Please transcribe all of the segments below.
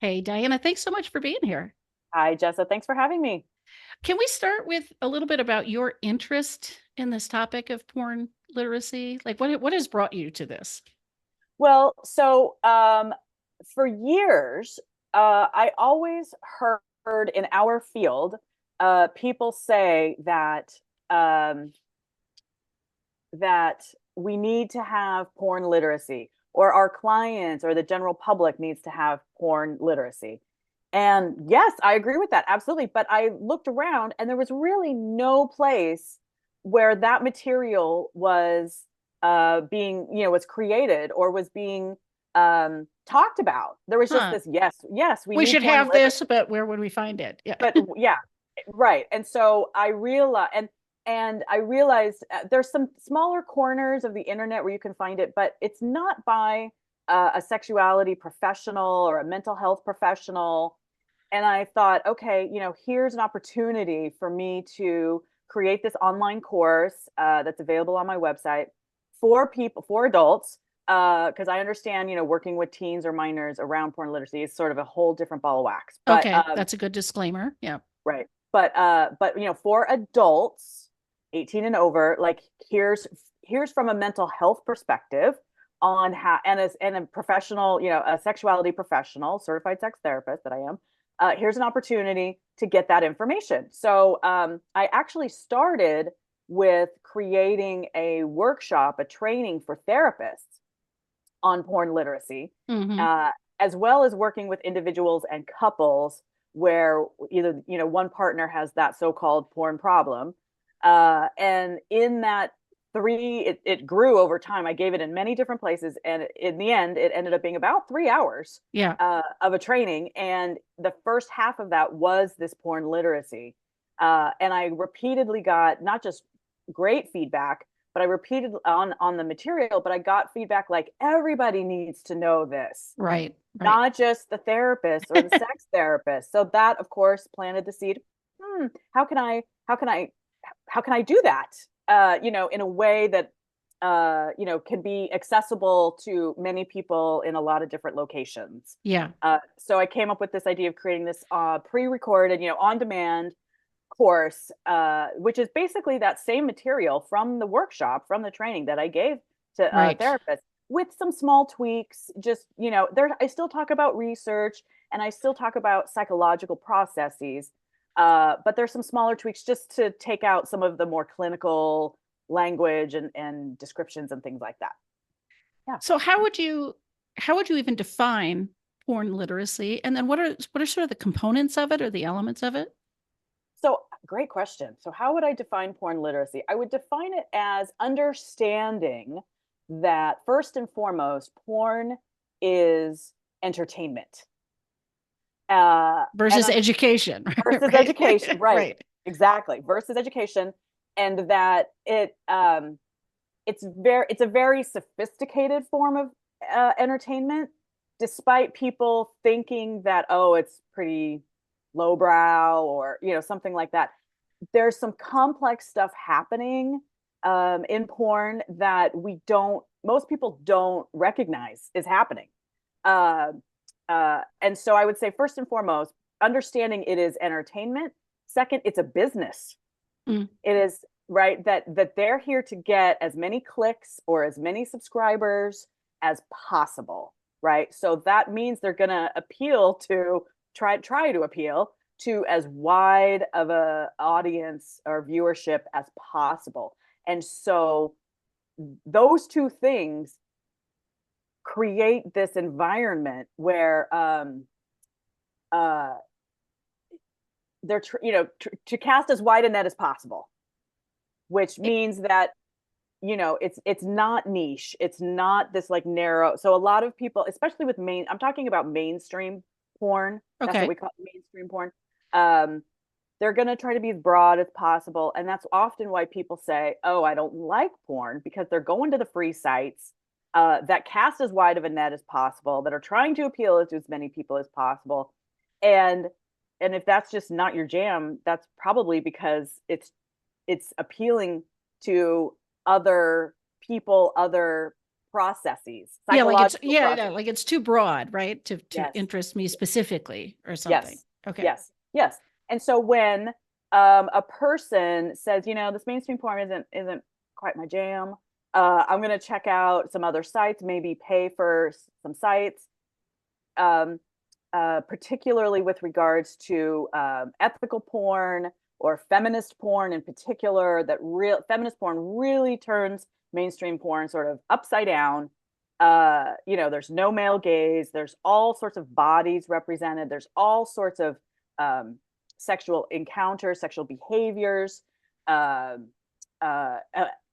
Hey, Diana, thanks so much for being here. Hi, Jessa. Thanks for having me. Can we start with a little bit about your interest in this topic of porn literacy? Like what has brought you to this? For years, I always heard in our field people say um, that we need to have porn literacy, or our clients or the general public needs to have porn literacy. And yes, I agree with that, absolutely. But I looked around and there was really no place where that material was was created or was being talked about. There was just Huh. this, yes, we We need should porn have this, literacy. but where would we find it? Yeah. But yeah, right. And so I realized, and I realized there's some smaller corners of the internet where you can find it, but it's not by a sexuality professional or a mental health professional. And I thought, okay, here's an opportunity for me to create this online course that's available on my website for people, for adults, because I understand, working with teens or minors around porn literacy is sort of a whole different ball of wax. But Okay, that's a good disclaimer. Yeah. right. But for adults 18 and over, like here's from a mental health perspective on how, and a professional, a sexuality professional, certified sex therapist that I am. Here's an opportunity to get that information. So I actually started with creating a workshop, a training for therapists on porn literacy, Hmm. uh, as well as working with individuals and couples where either one partner has that so-called porn problem, and in that it grew over time. I gave it in many different places, and in the end, it ended up being about 3 hours Yeah. of a training. And the first half of that was this porn literacy, and I repeatedly got not just great feedback, but I repeated on the material, but I got feedback like everybody needs to know this, Right. Right. not just the therapist or the sex therapist. So that of course planted the seed. How can I do that? In a way that can be accessible to many people in a lot of different locations. Yeah. So I came up with this idea of creating this pre-recorded, on demand course, which is basically that same material from the workshop, from the training that I gave to Right. therapists with some small tweaks. Just, there, I still talk about research and I still talk about psychological processes, but there's some smaller tweaks just to take out some of the more clinical language and descriptions and things like that. Yeah. So how would you even define porn literacy? And then what are sort of the components of it or the elements of it? So, great question. So, how would I define porn literacy? I would define it as understanding that first and foremost, porn is entertainment. And Versus education, versus right? education, right? Right. Exactly, versus education, and that it's a very sophisticated form of entertainment, despite people thinking that, oh, it's pretty lowbrow or something like that. There's some complex stuff happening in porn that most people don't recognize is happening. Uh, and so I would say first and foremost, understanding it is entertainment. Second, it's a business. Mm. It is right that they're here to get as many clicks or as many subscribers as possible, right? So that means they're going to appeal to try to appeal to as wide of a audience or viewership as possible. And so those two things create this environment where uh they're to cast as wide a net as possible, which It- means that it's not niche, it's not this like narrow. So a lot of people, especially with I'm talking about mainstream porn, that's what okay. we call mainstream porn. um they're going to try to be as broad as possible, and that's often why people say, oh, I don't like porn, because they're going to the free sites that cast as wide of a net as possible, that are trying to appeal to as many people as possible. And and if that's just not your jam, that's probably because it's appealing to other people, other processes, Yeah, like it's psychological processes. like it's too broad, right? To Yes. interest me specifically or something. Yes. Okay. Yes. Yes. And so when a person says, this mainstream porn isn't quite my jam, I'm going to check out some other sites, maybe pay for some sites, um, particularly with regards to ethical porn or feminist porn in particular. That real feminist porn really turns mainstream porn sort of upside down. There's no male gaze. There's all sorts of bodies represented. There's all sorts of um, sexual encounters, sexual behaviors, uh,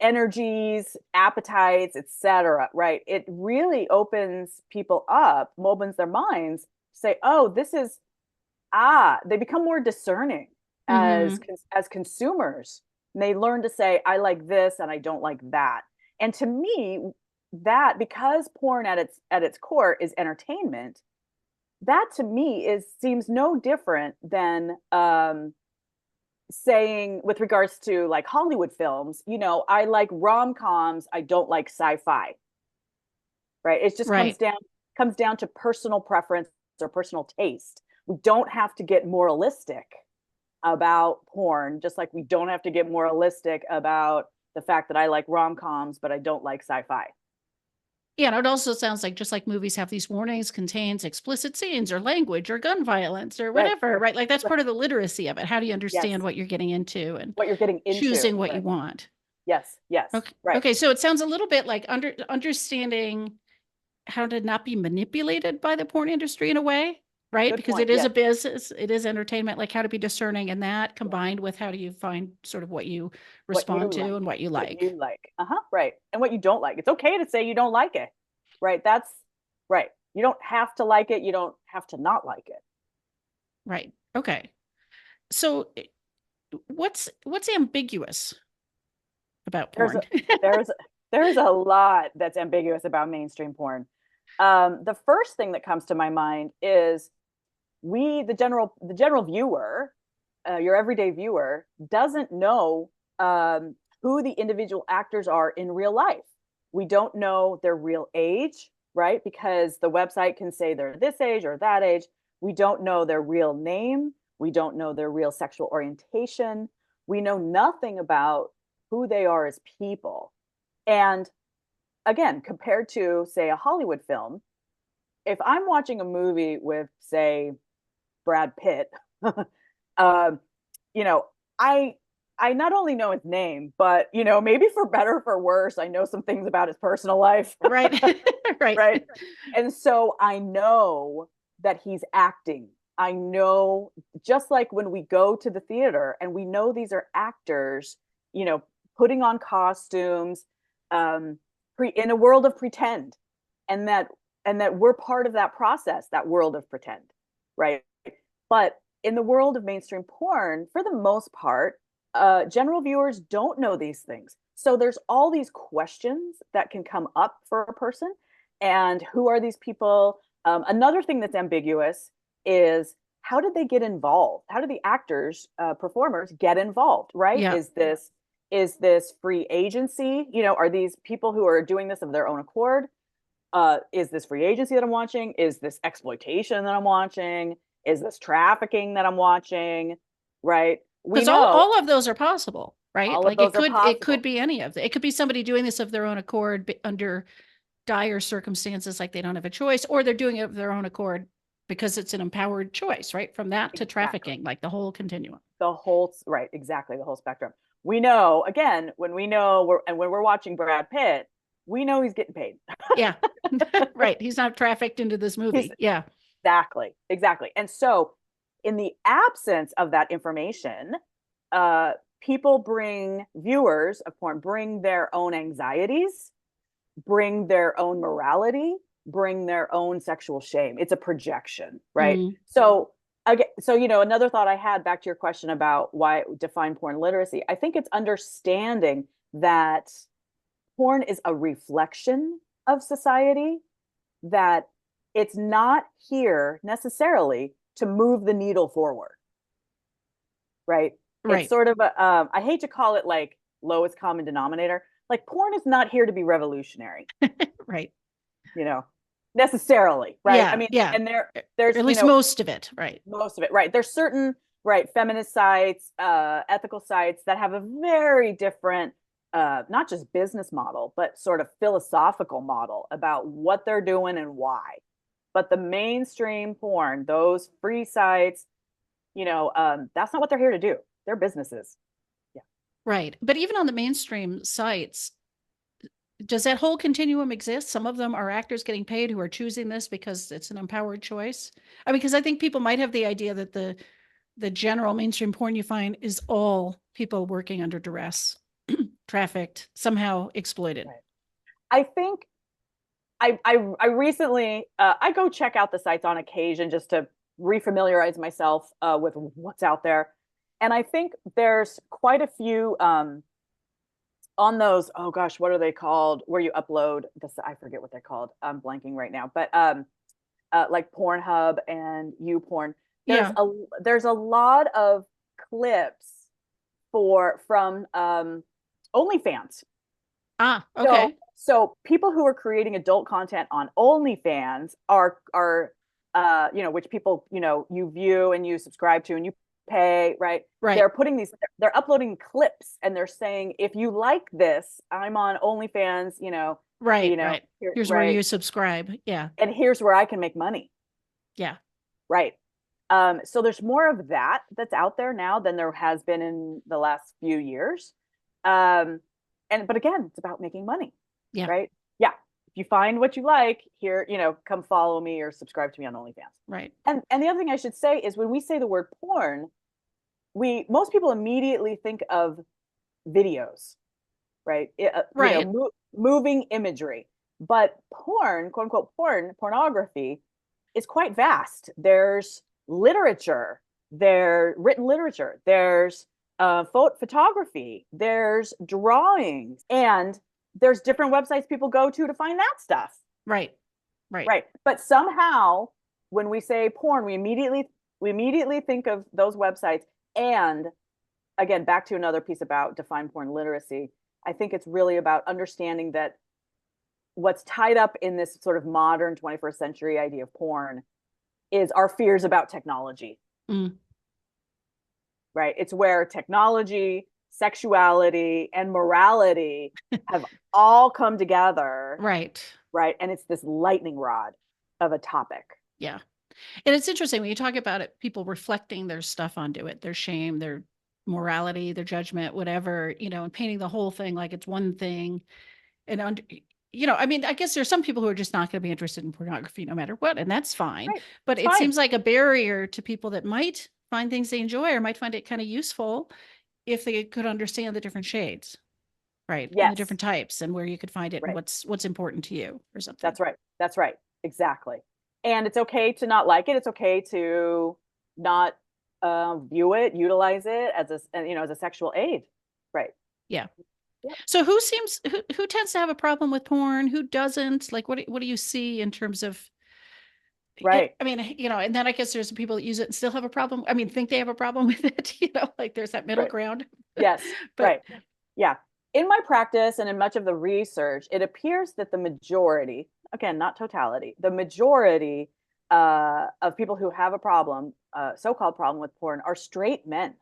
energies, appetites, etc. Right? It really opens people up, opens their minds to say, "Oh, this is They become more discerning Mm-hmm. as consumers. And they learn to say, I like this and I don't like that. And to me, that because porn at its core is entertainment, that to me seems no different than saying with regards to like Hollywood films, I like rom-coms, I don't like sci-fi. Right? It just Right. comes down to personal preference or personal taste. We don't have to get moralistic about porn, just like we don't have to get moralistic about the fact that I like rom-coms, but I don't like sci-fi. Yeah, and it also sounds like just like movies have these warnings, contains explicit scenes or language or gun violence or Right. whatever, right? Like that's Right. part of the literacy of it. How do you Yes. understand what you're getting into and What you're getting into. choosing what you Right. want? Yes. Yes. Okay. Right. Okay. So it sounds a little bit like understanding how to not be manipulated by the porn industry in a way, right? Good Because point. it is Yes. a business, it is entertainment, like how to be discerning in that combined with how do you find sort of what you What you respond to like. and what you What you like. like. Uh-huh. Right. And what you don't like. It's okay to say you don't like it. Right. That's right. You don't have to like it. You don't have to not like it. Right. Okay. So what's ambiguous about There's a porn? there's there's a lot that's ambiguous about mainstream porn. The first thing that comes to my mind is the general viewer, your everyday viewer, doesn't know who the individual actors are in real life. We don't know their real age, right? Because the website can say they're this age or that age. We don't know their real name. We don't know their real sexual orientation. We know nothing about who they are as people. And again, compared to, say, a Hollywood film, if I'm watching a movie with, say, Brad Pitt, um, you know, I I not only know his name, but maybe for better or for worse, I know some things about his personal life. Right. Right. Right. And so I know that he's acting. I know, just like when we go to the theater and we know these are actors, you know, putting on costumes, um, in a world of pretend, and that we're part of that process, that world of pretend, right? But in the world of mainstream porn, for the most part, general viewers don't know these things. So there's all these questions that can come up for a person. And who are these people? Another thing that's ambiguous is, how did they get involved? How do the actors, performers get involved? Right? Yeah. Is this free agency? Are these people who are doing this of their own accord? Is this free agency that I'm watching? Is this exploitation that I'm watching? Is this trafficking that I'm watching? Right? We Because all, know all of those are possible, right? all of Like it those are could possible. be any of it. It could be somebody doing this of their own accord under dire circumstances, like they don't have a choice, or they're doing it of their own accord because it's an empowered choice, right? From that to Exactly. trafficking, like the whole continuum. Right, exactly, the whole spectrum. We know, again, when we know when we're watching Brad Pitt, we know he's getting paid. Yeah. Right. He's not trafficked into this He's movie. Yeah. exactly. And so, in the absence of that information, uh, viewers of porn bring their own anxieties, bring their own morality, bring their own sexual shame. It's a projection, right? Mm. So again, another thought I had, back to your question about why define porn literacy. I think it's understanding that porn is a reflection of society, that it's not here necessarily to move the needle forward, right? It's Right. sort of I hate to call it like lowest common denominator, like porn is not here to be revolutionary, Right. you know, necessarily, right? I Yeah. mean, Yeah. and Or there's, at you least know, most of it. Right. most of it, right? There's certain, right, feminist sites, ethical sites that have a very different, not just business model, but sort of philosophical model about what they're doing and why. But the mainstream porn, those free sites, you know, that's not what they're here to do. They're businesses. Yeah. Right. But even on the mainstream sites, does that whole continuum exist? Some of them are actors getting paid who are choosing this because it's an empowered choice. I mean, because I think people might have the idea that the general mainstream porn you find is all people working under duress, trafficked, somehow exploited. Right. I think I recently I go check out the sites on occasion just to refamiliarize myself with what's out there, and I think there's quite a few on those. Oh gosh, what are they called? Where you upload this? I forget what they're called. I'm blanking right now, but like Pornhub and YouPorn. There's Yeah. a lot of clips from OnlyFans. Ah, So okay. people who are creating adult content on OnlyFans are you know, which people, you know, you view and you subscribe to and you pay, right? Right. They're uploading clips and they're saying, if you like this, I'm on OnlyFans, Right. Right. here, Here's where right, you subscribe. Yeah. and here's where I can make money, Yeah. right? So there's more of that that's out there now than there has been in the last few years. But again, it's about making money, Yeah. right? Yeah. If you find what you like, here, come follow me or subscribe to me on OnlyFans. Right. And the other thing I should say is when we say the word porn, most people immediately think of videos, right? Right. Moving imagery. But porn, quote unquote pornography, is quite vast. There's literature, there's written literature, there's photography, there's drawings, and there's different websites people go to find that stuff. Right. Right. Right. But somehow when we say porn, we immediately think of those websites. And again, back to another piece about defined porn literacy. I think it's really about understanding that what's tied up in this sort of modern 21st century idea of porn is our fears about technology. Mm. Right? It's where technology, sexuality, and morality have all come together. Right. Right? And it's this lightning rod of a topic. Yeah. And it's interesting when you talk about it, people reflecting their stuff onto it, their shame, their morality, their judgment, whatever, and painting the whole thing like it's one thing. And I mean, I guess there's some people who are just not going to be interested in pornography no matter what, and that's fine. Right. But It's it fine. seems like a barrier to people that might find things they enjoy or might find it kind of useful if they could understand the different shades, right? And the Yes. different types and where you could find it Right. and what's important to you or something. That's right. That's right. Exactly. And it's okay to not like it. It's okay to not view it, utilize it as a sexual aid. Right. Yeah. Yeah. So who tends to have a problem with porn? Who doesn't? Like, what do you see in terms of? Right. I mean, and then I guess there's some people that use it and still have a problem. I mean, think they have a problem with it. Like there's that middle Right. ground. Yes. But right. Yeah. In my practice and in much of the research, it appears that the majority, again, not totality, the majority of people who have a problem, so-called problem with porn, are straight men.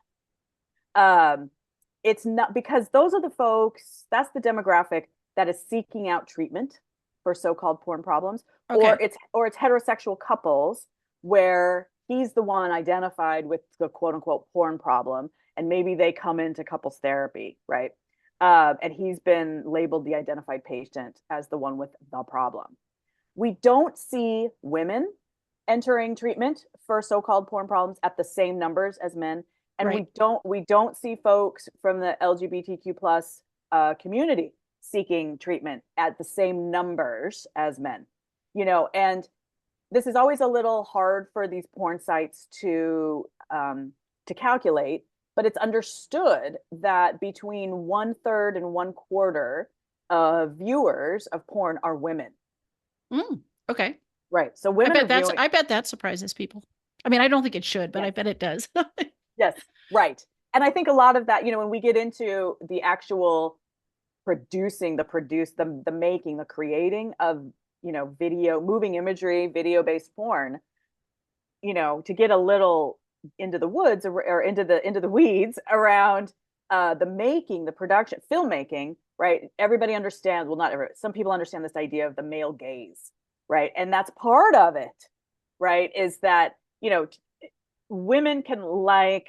It's not because those are the folks, that's the demographic that is seeking out treatment for so-called porn problems, okay. or it's heterosexual couples where he's the one identified with the quote unquote porn problem, and maybe they come into couples therapy, right? And he's been labeled the identified patient as the one with the problem. We don't see women entering treatment for so-called porn problems at the same numbers as men, and Right. we don't see folks from the LGBTQ plus community seeking treatment at the same numbers as men. And this is always a little hard for these porn sites to calculate, but it's understood that between 1/3 and 1/4 of viewers of porn are women. Okay. Right. So women are viewing. I bet that surprises people. I mean, I don't think it should, but Yes. I bet it does. Yes. Right. And I think a lot of that, when we get into the actual the making, the creating of, video, moving imagery, video-based porn, to get a little into the woods, or into the weeds around the making, the production, filmmaking, right? Everybody understands, well, not everybody, some people understand this idea of the male gaze, right? And that's part of it, right? Is that, women can like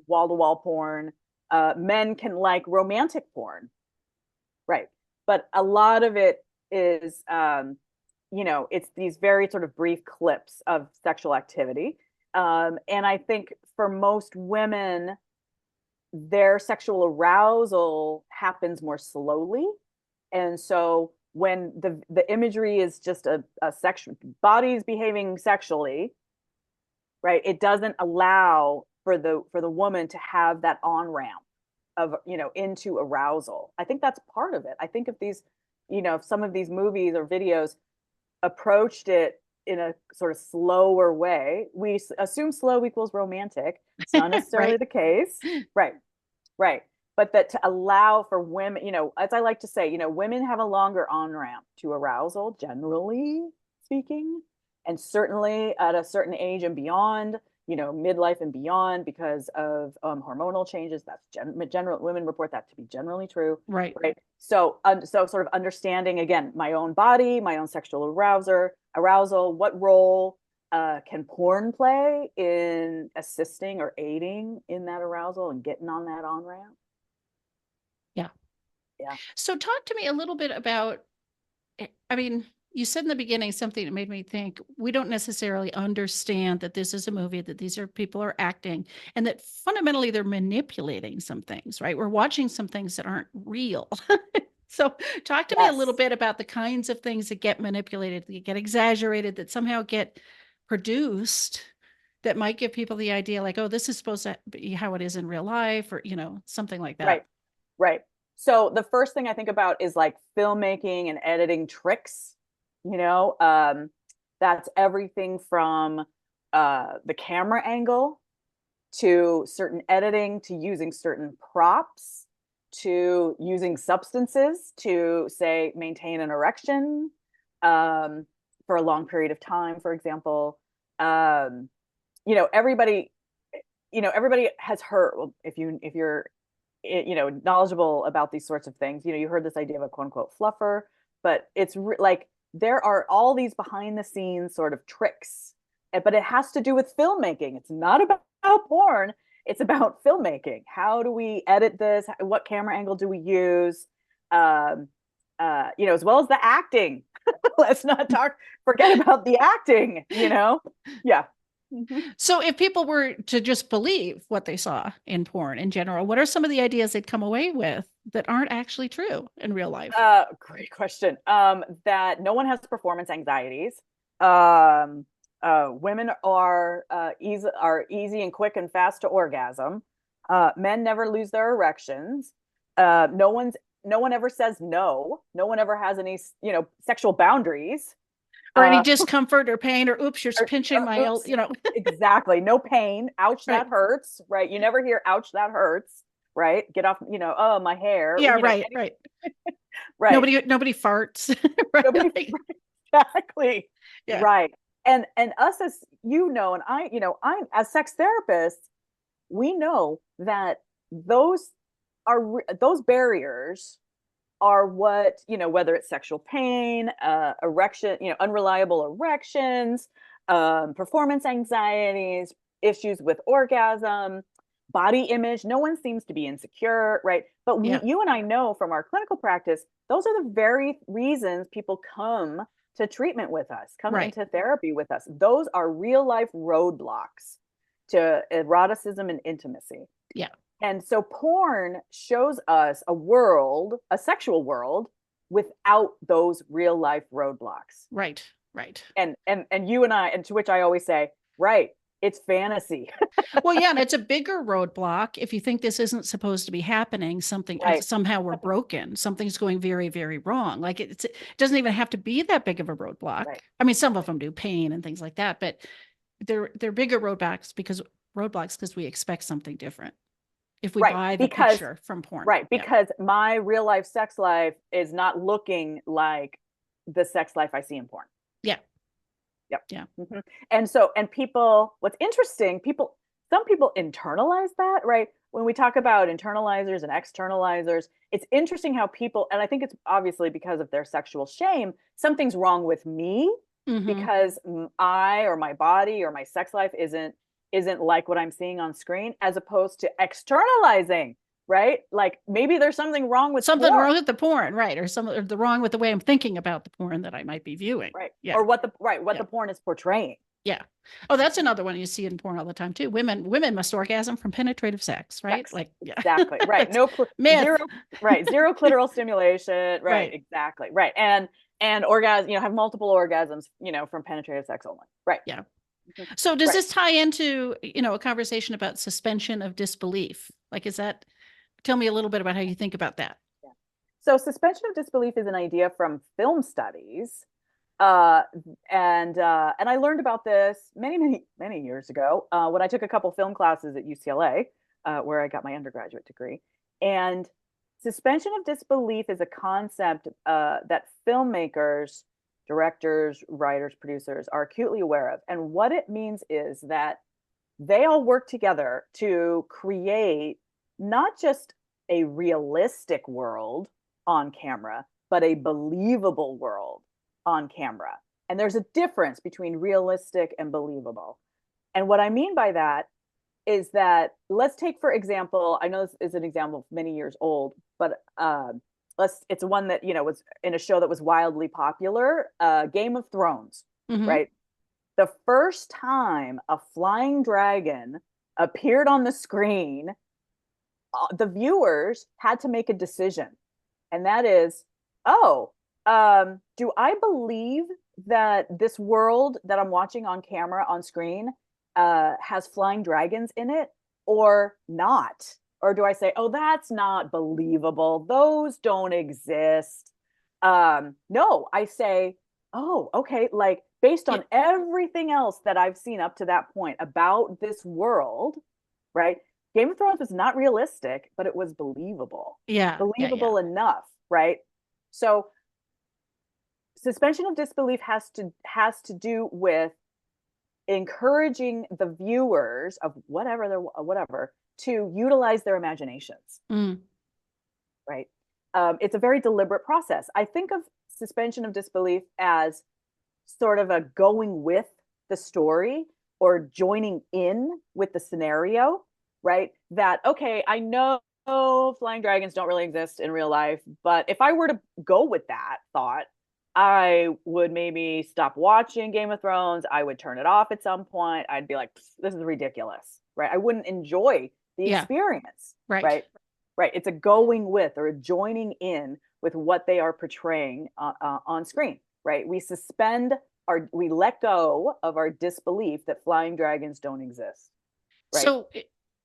wall-to-wall porn, men can like romantic porn, right? But a lot of it is, it's these very sort of brief clips of sexual activity. And I think for most women, their sexual arousal happens more slowly. And so when the imagery is just a sexual bodies behaving sexually, right, it doesn't allow for the woman to have that on ramp of, into arousal. I think that's part of it. I think if these, if some of these movies or videos approached it in a sort of slower way, we assume slow equals romantic. It's not necessarily Right. the case. Right. But that to allow for women, as I like to say, women have a longer on ramp to arousal, generally speaking, and certainly at a certain age and beyond, midlife and beyond, because of hormonal changes. That's general. Women report that to be generally true. Right. Right. So sort of understanding, again, my own body, my own sexual arousal, what role can porn play in assisting or aiding in that arousal and getting on that on ramp? Yeah. Yeah. So talk to me a little bit about, I mean, you said in the beginning something that made me think we don't necessarily understand that this is a movie, that these are people are acting, and that fundamentally they're manipulating some things, right? We're watching some things that aren't real. So talk to me a little Yes. bit about the kinds of things that get manipulated, that get exaggerated, that somehow get produced, that might give people the idea like, oh, this is supposed to be how it is in real life, or, something like that. Right. So the first thing I think about is like filmmaking and editing tricks. That's everything from the camera angle to certain editing, to using certain props, to using substances to, say, maintain an erection for a long period of time, for example. Everybody, everybody has heard, well, if you're knowledgeable about these sorts of things, you heard this idea of a quote unquote fluffer, but it's like there are all these behind the scenes sort of tricks, but it has to do with filmmaking. It's not about porn. It's about filmmaking. How do we edit this? What camera angle do we use? As well as the acting. Let's not forget about the acting, Yeah. Mm-hmm. So if people were to just believe what they saw in porn in general, what are some of the ideas they'd come away with that aren't actually true in real life? Great question. That no one has performance anxieties. Women are easy and quick and fast to orgasm. Men never lose their erections. No one ever says no. No one ever has any, sexual boundaries. Or any discomfort or pain, or oops, you're pinching my, oops. Exactly. No pain. Ouch, Right. that hurts. Right. You never hear ouch, that hurts. Right. Get off, oh, my hair. Yeah, right. Right. Nobody farts. Right. Nobody, exactly. Yeah. Right. And us, as and I'm as sex therapists, we know that those barriers are what, whether it's sexual pain, erection, unreliable erections, performance anxieties, issues with orgasm, body image. No one seems to be insecure, right? But you and I know from our clinical practice, those are the very reasons people come to treatment with us, come into therapy with us. Those are real life roadblocks to eroticism and intimacy. Yeah. And so porn shows us a sexual world without those real life roadblocks. Right. And you and I, and to which I always say, right, it's fantasy. Well, yeah, and it's a bigger roadblock if you think this isn't supposed to be happening. Somehow we're broken. Something's going very, very wrong. Like it doesn't even have to be that big of a roadblock. Right. I mean, some of them do, pain and things like that, but they're bigger roadblocks because we expect something different. if we Right, buy the because picture from porn. right, Yeah. because my real life sex life is not looking like the sex life I see in porn. Yeah. Yep. Yeah. And so, and people, what's interesting, some people internalize that, right? When we talk about internalizers and externalizers, it's interesting how people, and I think it's obviously because of their sexual shame, something's wrong with me Hmm. because I or my body or my sex life isn't like what I'm seeing on screen, as opposed to externalizing, right? Like maybe there's something wrong with Something porn, wrong with the porn, right? Or the wrong with the way I'm thinking about the porn that I might be viewing. right? Yeah. Or what Yeah. the porn is portraying. Yeah. Oh, that's another one you see in porn all the time too. Women must orgasm from penetrative sex, right? Sex. Like, yeah. Exactly. Right. It's No myth. zero, right. Zero clitoral stimulation. Right. Right. Exactly. Right. And orgasm, have multiple orgasms, from penetrative sex only. Right. Yeah. Mhm. So does Right. this tie into, a conversation about suspension of disbelief? Like, tell me a little bit about how you think about that. Yeah. So suspension of disbelief is an idea from film studies. Uh, and I learned about this many, many, many years ago when I took a couple film classes at UCLA, where I got my undergraduate degree. And suspension of disbelief is a concept that filmmakers, directors, writers, producers are acutely aware of. And what it means is that they all work together to create not just a realistic world on camera, but a believable world on camera. And there's a difference between realistic and believable. And what I mean by that is that, let's take, for example, I know this is an example many years old, but it's one that, was in a show that was wildly popular, Game of Thrones, Hmm. right? The first time a flying dragon appeared on the screen, the viewers had to make a decision. And that is, oh, do I believe that this world that I'm watching on camera, on screen, has flying dragons in it or not? Or do I say, oh, that's not believable? Those don't exist. No, I say, oh, okay, like based Yeah. on everything else that I've seen up to that point about this world, right? Game of Thrones was not realistic, but it was believable, Yeah. Yeah. Yeah. believable enough, right? So suspension of disbelief has to do with encouraging the viewers of whatever to utilize their imaginations, Mm. right? It's a very deliberate process. I think of suspension of disbelief as sort of a going with the story or joining in with the scenario, right? That, okay, I know flying dragons don't really exist in real life, but if I were to go with that thought, I would maybe stop watching Game of Thrones. I would turn it off at some point. I'd be like, this is ridiculous, right? I wouldn't enjoy the Yeah. experience, Right. right? Right. It's a going with or a joining in with what they are portraying on screen, right? We let go of our disbelief that flying dragons don't exist, right? So,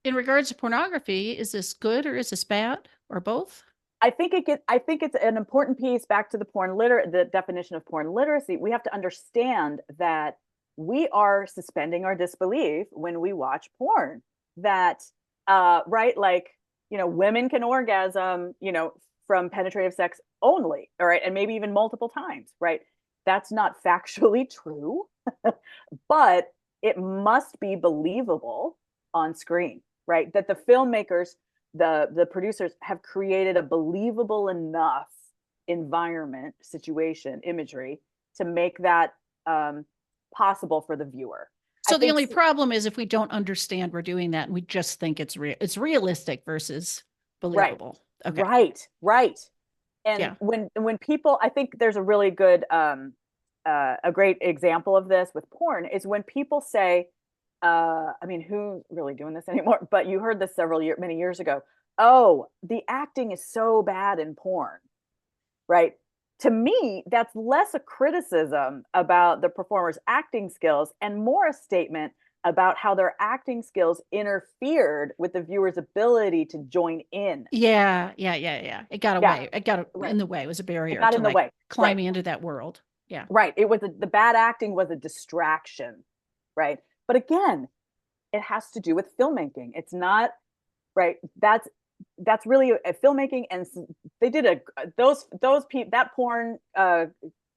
in regards to pornography, is this good or is this bad or both? I think it's an important piece back to the definition of porn literacy. We have to understand that we are suspending our disbelief when we watch porn. That right, like, women can orgasm, from penetrative sex only, all right, and maybe even multiple times, right? That's not factually true, but it must be believable on screen, right? That the filmmakers, the producers have created a believable enough environment, situation, imagery to make that possible for the viewer. I So the think only problem is if we don't understand we're doing that and we just think it's realistic versus right, believable. Okay. right. And Yeah. when people, I think there's a really good a great example of this with porn is when people say, I mean, who's really doing this anymore? But you heard this many years ago. Oh, the acting is so bad in porn, right? To me, that's less a criticism about the performer's acting skills and more a statement about how their acting skills interfered with the viewer's ability to join in. Yeah. Yeah. Yeah. Yeah. It got Yeah, away. It got right. in the way. It was a It barrier got to in the like way. Right. climbing into that world. Yeah. Right. The bad acting was a distraction, right? But again, it has to do with filmmaking. It's not right? That's really a filmmaking, and they did that porn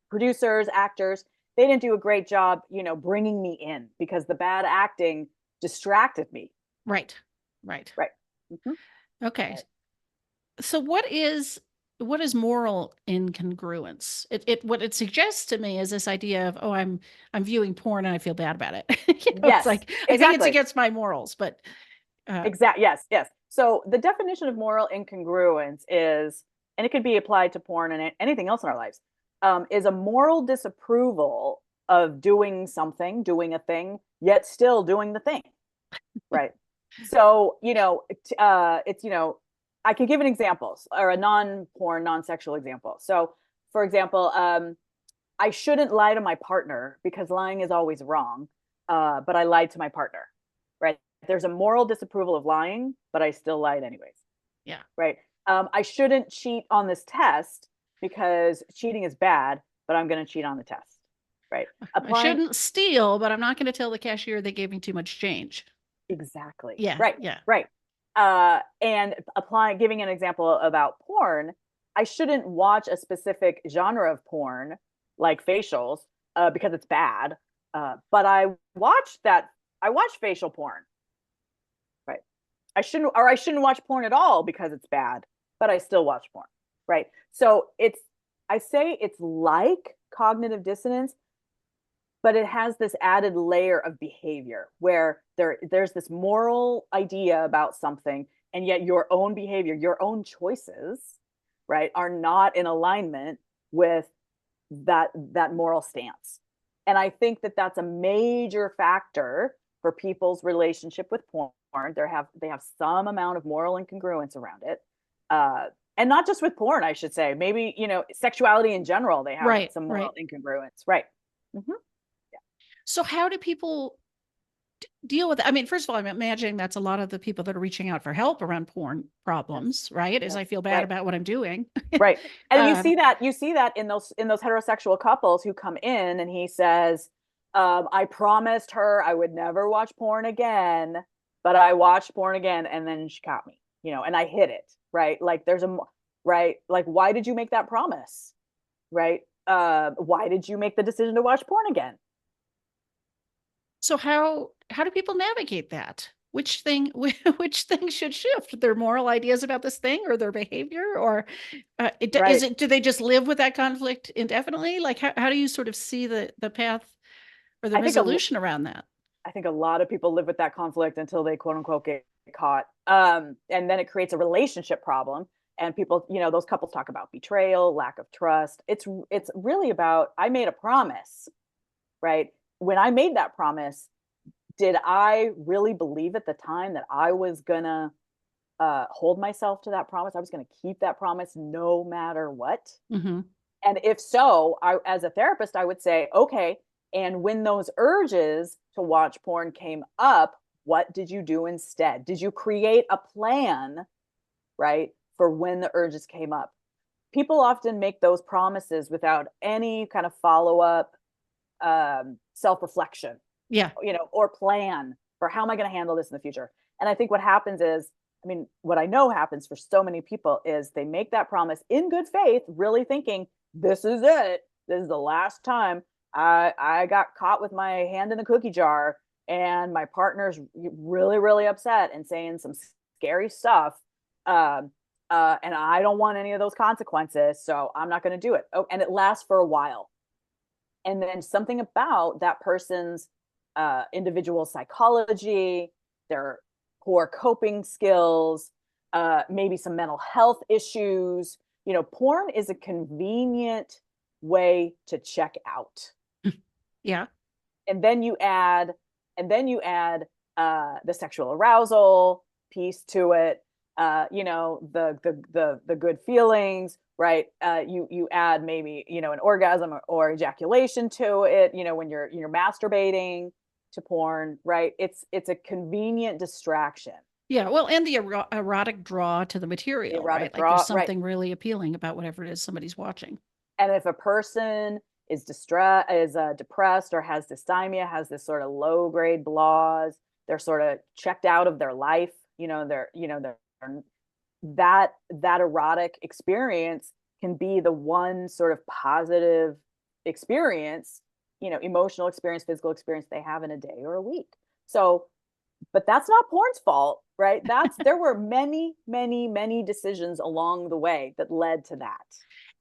producers, actors, they didn't do a great job, bringing me in, because the bad acting distracted me. Right. Right. Right. Mm-hmm. Okay. So what is moral incongruence? What it suggests to me is this idea of, oh, I'm viewing porn and I feel bad about it. It's Yes, like I think it's exactly. against my morals, but Yes. So the definition of moral incongruence is, and it could be applied to porn and anything else in our lives, is a moral disapproval of doing something, doing a thing, yet still doing the thing. Right. So, it's, I can give an example, or a non-porn, non-sexual example. So, for example, I shouldn't lie to my partner because lying is always wrong, but I lied to my partner. Right. There's a moral disapproval of lying, but I still lied anyways. yeah. Right. I shouldn't cheat on this test because cheating is bad, but I'm going to cheat on the test. Right. I shouldn't steal, but I'm not going to tell the cashier they gave me too much change. Exactly. Yeah. Right. Yeah. Right. And giving an example about porn, I shouldn't watch a specific genre of porn like facials because it's bad. But I watch facial porn. Right. I shouldn't watch porn at all because it's bad, but I still watch porn. Right. So I say it's like cognitive dissonance, but it has this added layer of behavior where there's this moral idea about something, and yet your own behavior, your own choices, right, are not in alignment with that moral stance. And I think that that's a major factor for people's relationship with porn. They have some amount of moral incongruence around it, and not just with porn, I should say. Maybe sexuality in general, they have some moral incongruence, right? Mm-hmm. So how do people deal with it? I mean, first of all, I'm imagining that's a lot of the people that are reaching out for help around porn problems, yes. right? Yes. Is I feel bad about what I'm doing. Right. And you see that in those heterosexual couples who come in, and he says, I promised her I would never watch porn again, but I watched porn again and then she caught me, and I hid it. Right. Like right. Like, why did you make that promise? Right. Why did you make the decision to watch porn again? So how do people navigate that? Which thing should shift? Their moral ideas about this thing, or their behavior, or Right. do they just live with that conflict indefinitely? Like how do you sort of see the path or the resolution around that? I think a lot of people live with that conflict until they quote unquote get caught. And then it creates a relationship problem. And people, those couples talk about betrayal, lack of trust. It's really about, I made a promise, right? When I made that promise, did I really believe at the time that I was gonna hold myself to that promise? I was gonna keep that promise no matter what. Mm-hmm. And if so, as a therapist, I would say, okay. And when those urges to watch porn came up, what did you do instead? Did you create a plan, right, for when the urges came up? People often make those promises without any kind of follow-up self-reflection, Yeah. or plan for how am I going to handle this in the future. And I think what happens is, what I know happens for so many people is they make that promise in good faith, really thinking, this is it. This is the last time I got caught with my hand in the cookie jar, and my partner's really, really upset and saying some scary stuff. And I don't want any of those consequences, so I'm not going to do it. Oh, and it lasts for a while. And then something about that person's individual psychology, their poor coping skills, maybe some mental health issues. Porn is a convenient way to check out. Yeah. And then you add the sexual arousal piece to it. The good feelings, right? You add maybe an orgasm or ejaculation to it. When you're masturbating to porn, right? It's a convenient distraction. Yeah, well, and the erotic draw to the material, right? Like there's something really appealing about whatever it is somebody's watching. And if a person is depressed or has dysthymia, has this sort of low grade blahs, they're sort of checked out of their life, that erotic experience can be the one sort of positive experience, emotional experience, physical experience they have in a day or a week. So, but that's not porn's fault, right? There were many, many, many decisions along the way that led to that.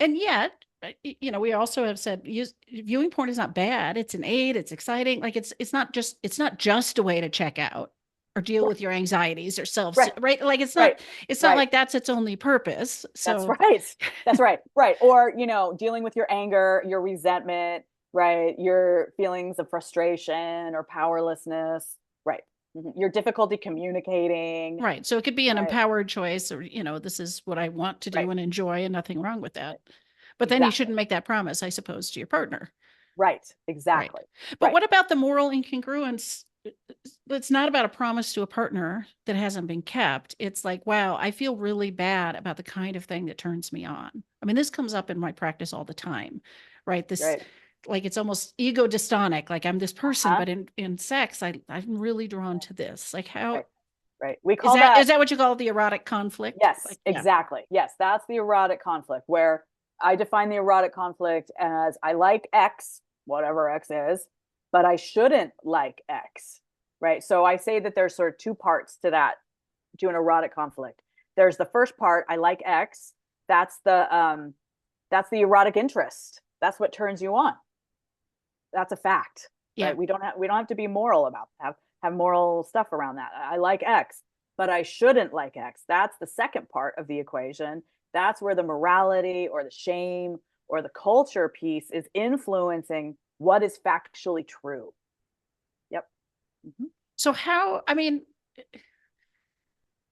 And yet, we also have said viewing porn is not bad. It's an aid. It's exciting. Like it's not just a way to check out or deal with your anxieties or self, right? Like it's not like that's its only purpose. So That's right. Right. Or, dealing with your anger, your resentment, right? Your feelings of frustration or powerlessness, right? Your difficulty communicating. Right. So it could be an empowered choice, or, this is what I want to do and enjoy, and nothing wrong with that. But then you shouldn't make that promise, I suppose, to your partner. Right. Exactly. Right. But what about the moral incongruence? It's not about a promise to a partner that hasn't been kept. It's like, wow, I feel really bad about the kind of thing that turns me on. I mean, this comes up in my practice all the time, right? Like it's almost ego dystonic, like I'm this person, but in sex, I'm really drawn to this. Like how Right. We call that, is that what you call the erotic conflict? Yes, exactly. Yes, that's the erotic conflict, where I define the erotic conflict as I like X, whatever X is, but I shouldn't like X. Right. So I say that there's sort of two parts to an erotic conflict. There's the first part, I like X. That's the erotic interest. That's what turns you on. That's a fact. Yeah. Right? We don't have to be moral about that. Have moral stuff around that. I like X, but I shouldn't like X. That's the second part of the equation. That's where the morality or the shame or the culture piece is influencing what is factually true. Yep. So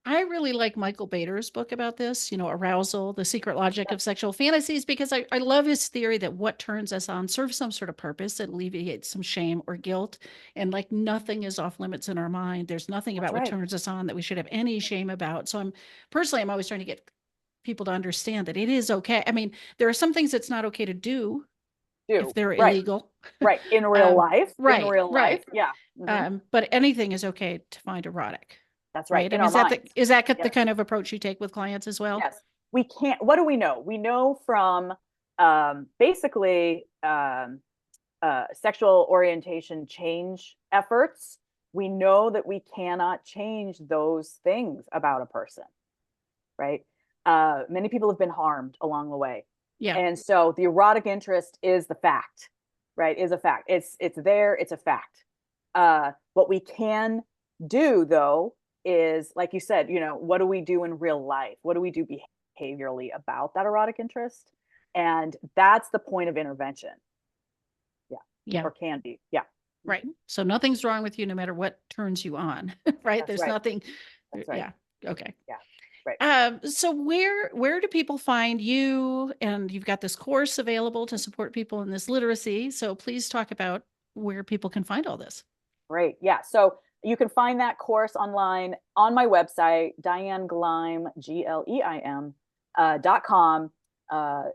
I really like Michael Bader's book about this, arousal, the secret logic of sexual fantasies, because I love his theory that what turns us on serves some sort of purpose. It alleviates some shame or guilt. And like nothing is off limits in our mind. There's nothing about what turns us on that we should have any shame about. So I'm always trying to get people to understand that it is okay. I mean, there are some things it's not okay to do if they're illegal. Right. In real life. Right. In real life. Yeah. But anything is okay to find erotic. That's right. Is that the kind of approach you take with clients as well? Yes. We can't. What do we know? We know from basically sexual orientation change efforts. We know that we cannot change those things about a person, right? Many people have been harmed along the way. Yeah. And so the erotic interest is the fact, right? Is a fact. It's there. It's a fact. What we can do, though, is, like you said, what do we do in real life? What do we do behaviorally about that erotic interest? And that's the point of intervention. Yeah. Or can be. Yeah. Right. So nothing's wrong with you no matter what turns you on, right? There's nothing. That's right. Yeah. Okay. Yeah. Right. So where do people find you? And you've got this course available to support people in this literacy. So please talk about where people can find all this. Great. Yeah. So you can find that course online on my website, Diane Gleim, GLEIM.com.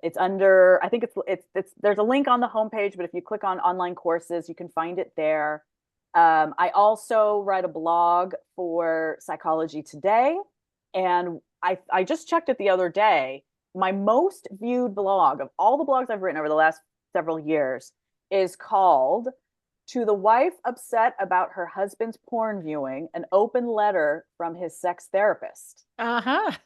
It's under, I think it's there's a link on the homepage, but if you click on online courses, you can find it there. I also write a blog for Psychology Today, and I just checked it the other day. My most viewed blog of all the blogs I've written over the last several years is called "To the Wife Upset About Her Husband's Porn Viewing, an Open Letter from His Sex Therapist." I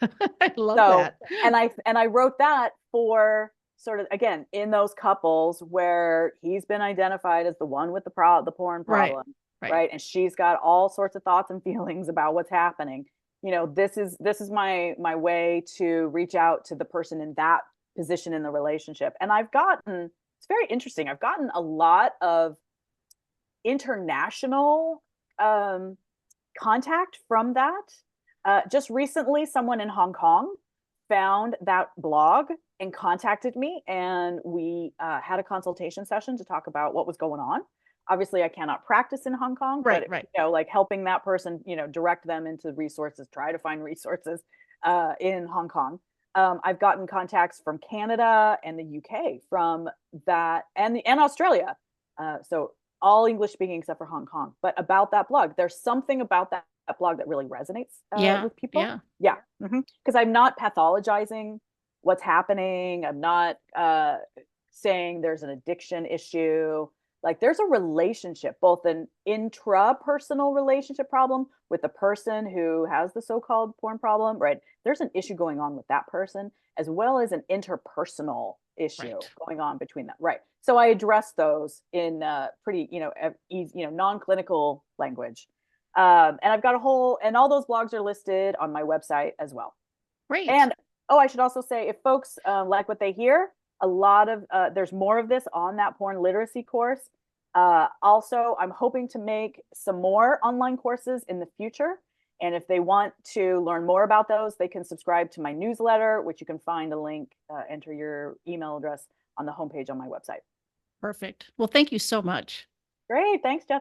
love that. And I wrote that for sort of, again, in those couples where he's been identified as the one with the porn problem, right? And she's got all sorts of thoughts and feelings about what's happening. This is my way to reach out to the person in that position in the relationship. And it's very interesting. I've gotten a lot of international contact from that. Just recently, someone in Hong Kong found that blog and contacted me, and we had a consultation session to talk about what was going on. Obviously, I cannot practice in Hong Kong, but like helping that person, direct them into resources, try to find resources in Hong Kong. I've gotten contacts from Canada and the UK from that, and Australia. So all English speaking except for Hong Kong. But about that blog, there's something about that blog that really resonates Yeah. with people. Yeah. Yeah. Because I'm not pathologizing what's happening. I'm not saying there's an addiction issue. Like there's a relationship, both an intrapersonal relationship problem with the person who has the so-called porn problem, right? There's an issue going on with that person, as well as an interpersonal issue Right. going on between them, right? So I address those in pretty, easy, non-clinical language. And I've got a whole, and all those blogs are listed on my website as well. Great. And oh, I should also say, if folks like what they hear, a lot of there's more of this on that porn literacy course. Also, I'm hoping to make some more online courses in the future. And if they want to learn more about those, they can subscribe to my newsletter, which you can find a link, enter your email address on the homepage on my website. Perfect. Well, thank you so much. Great. Thanks, Jeff.